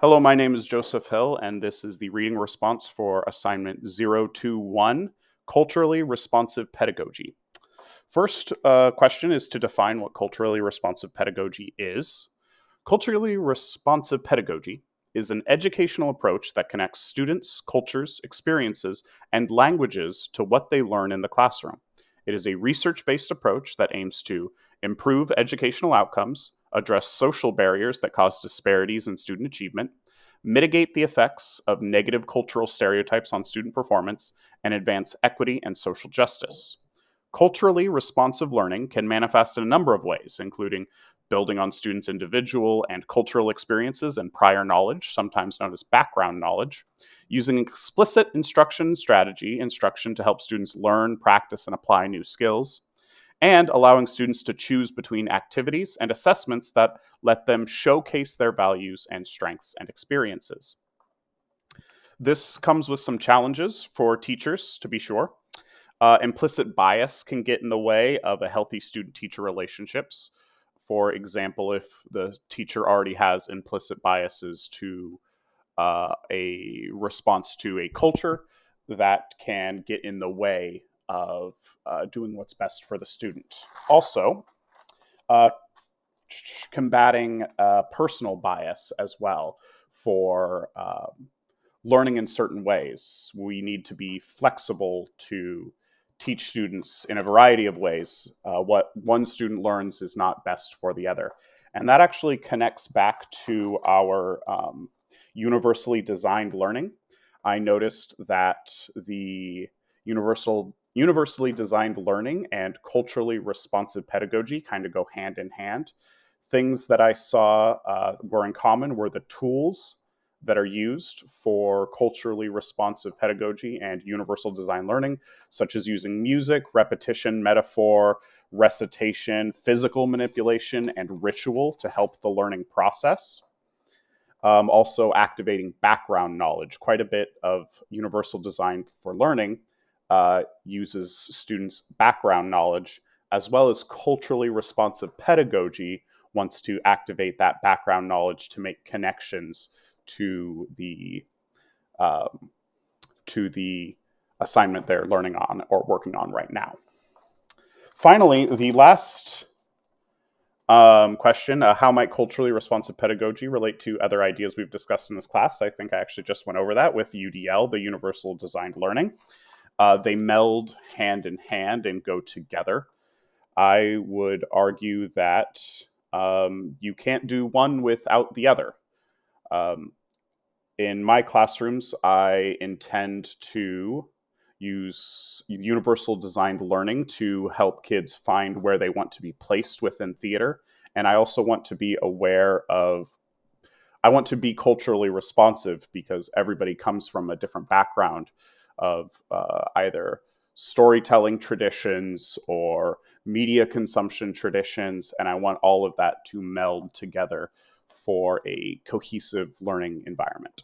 Hello, my name is Joseph Hill, and this is the reading response for assignment 021, Culturally Responsive Pedagogy. First question is to define what culturally responsive pedagogy is. Culturally responsive pedagogy is an educational approach that connects students, cultures, experiences, and languages to what they learn in the classroom. It is a research based approach that aims to improve educational outcomes, address social barriers that cause disparities in student achievement, mitigate the effects of negative cultural stereotypes on student performance, and advance equity and social justice. Culturally responsive learning can manifest in a number of ways, including building on students' individual and cultural experiences and prior knowledge, sometimes known as background knowledge, using explicit instruction to help students learn, practice, and apply new skills, and allowing students to choose between activities and assessments that let them showcase their values and strengths and experiences. This comes with some challenges for teachers, to be sure. Implicit bias can get in the way of a healthy student-teacher relationships. For example, if the teacher already has implicit biases to a response to a culture, that can get in the way of doing what's best for the student. Also, uh, combating personal bias as well for learning in certain ways. We need to be flexible to teach students in a variety of ways. What one student learns is not best for the other. And that actually connects back to our universally designed learning. I noticed that the universally designed learning and culturally responsive pedagogy kind of go hand in hand. Things that I saw were in common were the tools that are used for culturally responsive pedagogy and universal design learning, such as using music, repetition, metaphor, recitation, physical manipulation, and ritual to help the learning process. Also, activating background knowledge. Quite a bit of universal design for learning uses students' background knowledge, as well as culturally responsive pedagogy wants to activate that background knowledge to make connections to the um, to the assignment they're learning on or working on right now. Finally, the last question, how might culturally responsive pedagogy relate to other ideas we've discussed in this class? I think I actually just went over that with UDL, the Universal Designed Learning. They meld hand in hand and go together. I would argue that you can't do one without the other. Um, in my classrooms, I intend to use universal designed learning to help kids find where they want to be placed within theater. And I also want to be aware of, I want to be culturally responsive because everybody comes from a different background of either storytelling traditions or media consumption traditions. And I want all of that to meld together for a cohesive learning environment.